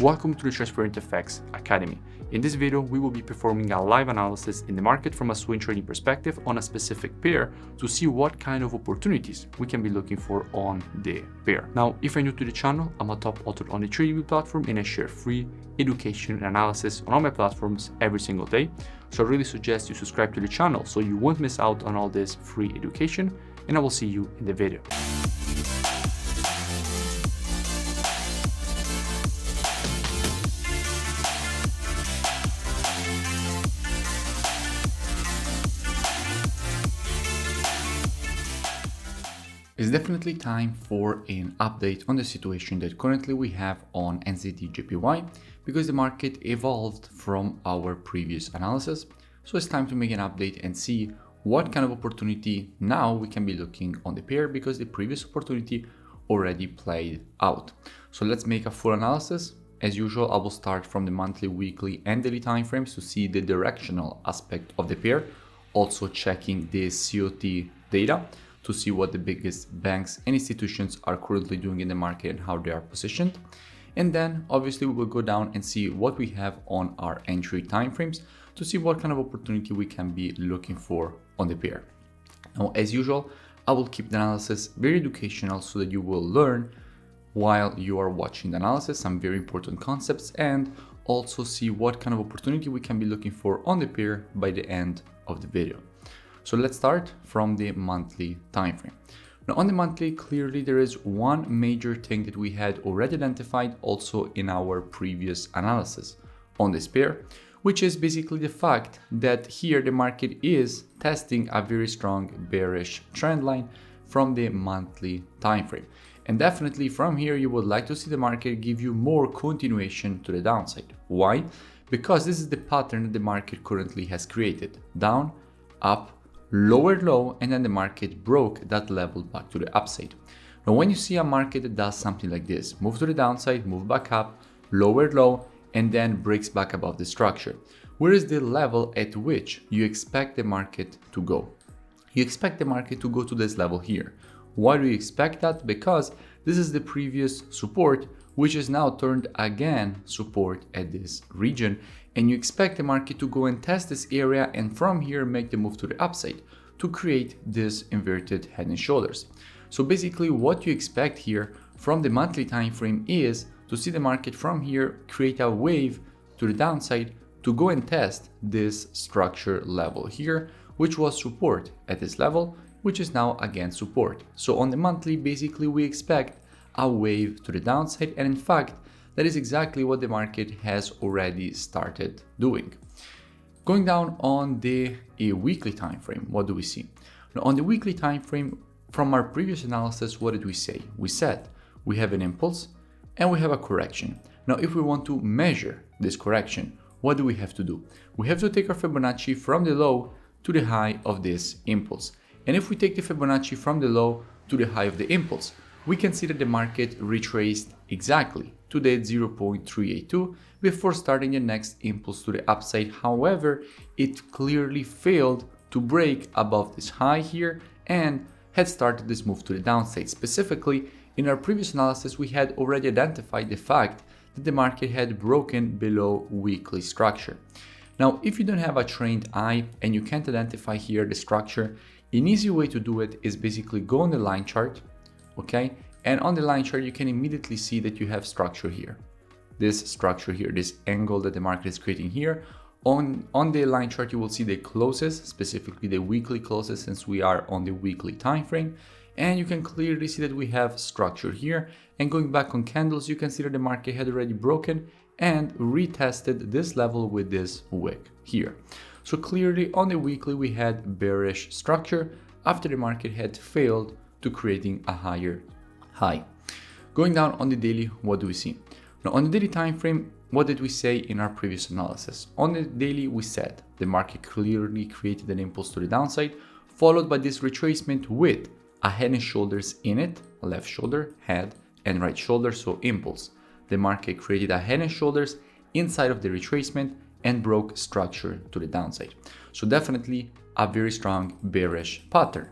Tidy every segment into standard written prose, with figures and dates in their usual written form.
Welcome to the Transparent FX Academy. In this video, we will be performing a live analysis in the market from a swing trading perspective on a specific pair to see what kind of opportunities we can be looking for on the pair. Now, if you're new to the channel, I'm a top author on the TradingView platform and I share free education and analysis on all my platforms every single day. So I really suggest you subscribe to the channel so you won't miss out on all this free education, and I will see you in the video. It's definitely time for an update on the situation that currently we have on NZD/JPY because the market evolved from our previous analysis. So it's time to make an update and see what kind of opportunity now we can be looking on the pair because the previous opportunity already played out. So let's make a full analysis. As usual, I will start from the monthly, weekly and daily timeframes to see the directional aspect of the pair, also checking the COT data to see what the biggest banks and institutions are currently doing in the market and how they are positioned. And then obviously we will go down and see what we have on our entry timeframes to see what kind of opportunity we can be looking for on the pair. Now, as usual, I will keep the analysis very educational so that you will learn while you are watching the analysis some very important concepts and also see what kind of opportunity we can be looking for on the pair by the end of the video. So let's start from the monthly time frame. Now on the monthly, clearly there is one major thing that we had already identified also in our previous analysis on this pair, which is basically the fact that here the market is testing a very strong bearish trend line from the monthly time frame. And definitely from here you would like to see the market give you more continuation to the downside. Why? Because this is the pattern that the market currently has created. Down, up, lowered low, and then the market broke that level back to the upside. Now when you see a market that does something like this, move to the downside, move back up, lowered low, and then breaks back above the structure, where is the level at which you expect the market to go? You expect the market to go to this level here. Why do you expect that? Because this is the previous support, which is now turned again support at this region, and you expect the market to go and test this area and from here make the move to the upside to create this inverted head and shoulders. So basically what you expect here from the monthly time frame is to see the market from here create a wave to the downside to go and test this structure level here, which was support at this level, which is now again support. So on the monthly, basically we expect a wave to the downside, and in fact that is exactly what the market has already started doing. Going down on the weekly time frame, what do we see? Now on the weekly time frame, from our previous analysis, what did we say? We said we have an impulse and we have a correction. Now if we want to measure this correction, what do we have to do? We have to take our Fibonacci from the low to the high of this impulse. And if we take the Fibonacci from the low to the high of the impulse, we can see that the market retraced exactly to the 0.382 before starting the next impulse to the upside. However, it clearly failed to break above this high here and had started this move to the downside. Specifically, in our previous analysis, we had already identified the fact that the market had broken below weekly structure. Now, if you don't have a trained eye and you can't identify here the structure, an easy way to do it is basically go on the line chart. Okay, and on the line chart you can immediately see that you have structure here, this structure here, this angle that the market is creating here. On the line chart you will see the closes, specifically the weekly closes, since we are on the weekly time frame, and you can clearly see that we have structure here. And going back on candles, you can see that the market had already broken and retested this level with this wick here. So clearly on the weekly we had bearish structure after the market had failed to creating a higher high. Going down on the daily, what do we see? Now on the daily time frame, what did we say in our previous analysis? On the daily we said the market clearly created an impulse to the downside, followed by this retracement with a head and shoulders in it, left shoulder, head, and right shoulder, so impulse. The market created a head and shoulders inside of the retracement and broke structure to the downside. So definitely a very strong bearish pattern.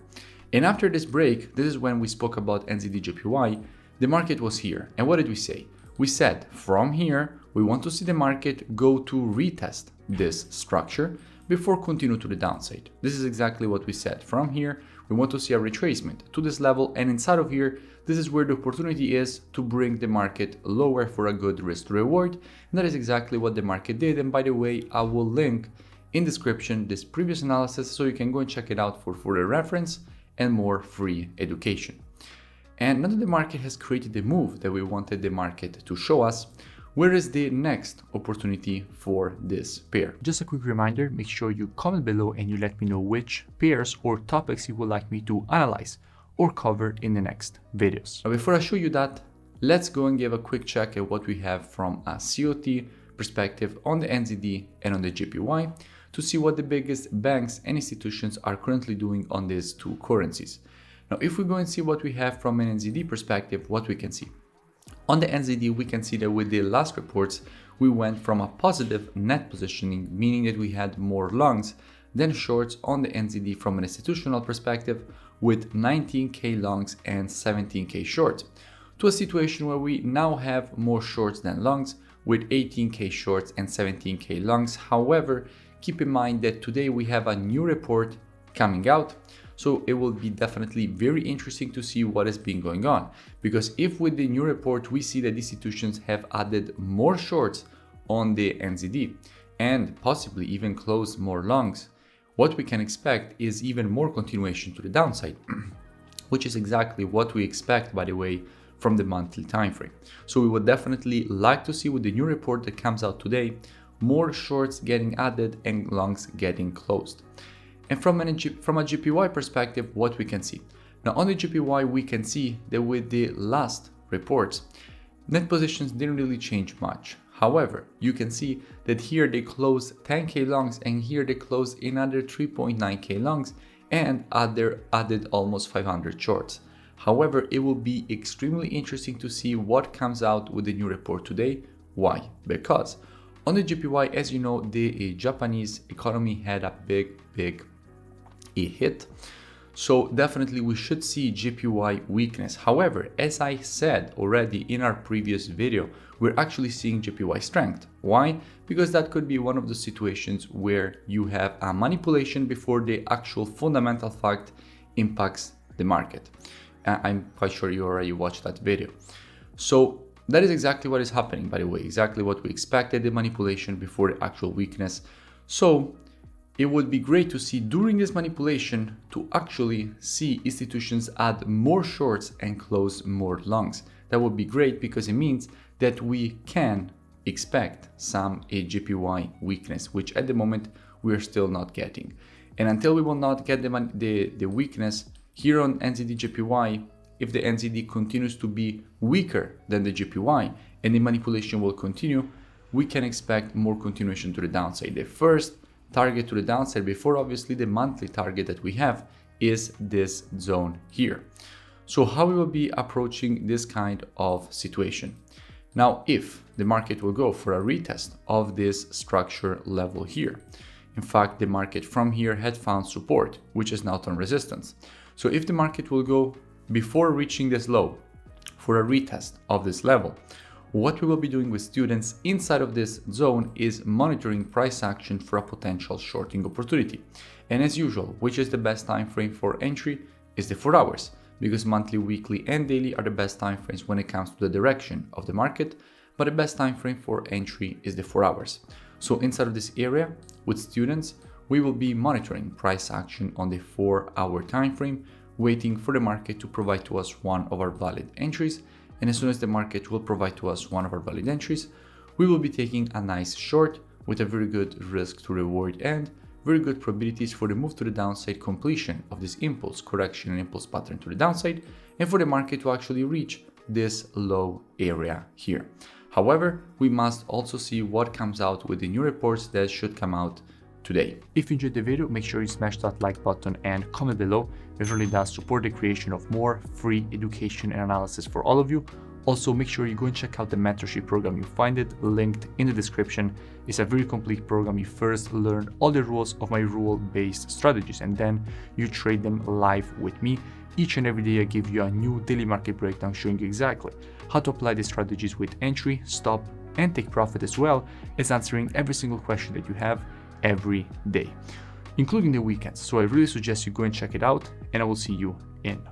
And after this break, this is when we spoke about NZD/JPY, the market was here. And what did we say? we said from here, we want to see the market go to retest this structure before continue to the downside. This is exactly what we said. From here, we want to see a retracement to this level, and inside of here, this is where the opportunity is to bring the market lower for a good risk to reward. And that is exactly what the market did. And by the way, I will link in description this previous analysis so you can go and check it out for further reference and more free education. And now that the market has created the move that we wanted the market to show us, where is the next opportunity for this pair? Just a quick reminder, make sure you comment below and you let me know which pairs or topics you would like me to analyze or cover in the next videos. Now, before I show you that, let's go and give a quick check at what we have from a COT perspective on the NZD and on the JPY to see what the biggest banks and institutions are currently doing on these two currencies. Now, if we go and see what we have from an NZD perspective, what we can see. On the NZD, we can see that with the last reports, we went from a positive net positioning, meaning that we had more longs than shorts on the NZD from an institutional perspective, with 19k longs and 17k shorts, to a situation where we now have more shorts than longs, with 18k shorts and 17k longs. However, keep in mind that today we have a new report coming out, so it will be definitely very interesting to see what has been going on. Because if with the new report we see that institutions have added more shorts on the NZD and possibly even closed more longs, what we can expect is even more continuation to the downside, which is exactly what we expect, by the way, from the monthly time frame. So we would definitely like to see with the new report that comes out today, more shorts getting added and longs getting closed. And from a JPY perspective, what we can see. Now on the JPY, we can see that with the last reports, net positions didn't really change much. However, you can see that here they closed 10k longs and here they closed another 3.9k longs and added almost 500 shorts. However, it will be extremely interesting to see what comes out with the new report today. Why? Because on the JPY, as you know, the Japanese economy had a big hit. So definitely we should see JPY weakness. However, as I said already in our previous video, we're actually seeing JPY strength. Why? Because that could be one of the situations where you have a manipulation before the actual fundamental fact impacts the market. I'm quite sure you already watched that video. So that is exactly what is happening, by the way, exactly what we expected, the manipulation before the actual weakness. So it would be great to see during this manipulation to actually see institutions add more shorts and close more longs. That would be great because it means that we can expect some JPY weakness, which at the moment we are still not getting. And until we will not get the weakness here on NZD JPY, if the NZD continues to be weaker than the JPY and the manipulation will continue, we can expect more continuation to the downside. The first target to the downside before obviously the monthly target that we have is this zone here. So how we will be approaching this kind of situation? Now, if the market will go for a retest of this structure level here, in fact, the market from here had found support, which is now on resistance. So if the market will go before reaching this low for a retest of this level, what we will be doing with students inside of this zone is monitoring price action for a potential shorting opportunity. And as usual, which is the best time frame for entry is the 4 hours, because monthly, weekly and daily are the best time frames when it comes to the direction of the market, but the best time frame for entry is the 4 hours. So inside of this area with students, we will be monitoring price action on the 4-hour time frame, waiting for the market to provide to us one of our valid entries. And as soon as the market will provide to us one of our valid entries, we will be taking a nice short with a very good risk to reward and very good probabilities for the move to the downside, completion of this impulse correction and impulse pattern to the downside, and for the market to actually reach this low area here. However, we must also see what comes out with the new reports that should come out today. If you enjoyed the video, make sure you smash that like button and comment below. It really does support the creation of more free education and analysis for all of you. Also, make sure you go and check out the mentorship program. You find it linked in the description. It's a very complete program. You first learn all the rules of my rule-based strategies and then you trade them live with me. Each and every day I give you a new daily market breakdown showing you exactly how to apply the strategies with entry, stop, and take profit, as well as answering every single question that you have every day, including the weekends. So I really suggest you go and check it out, and I will see you in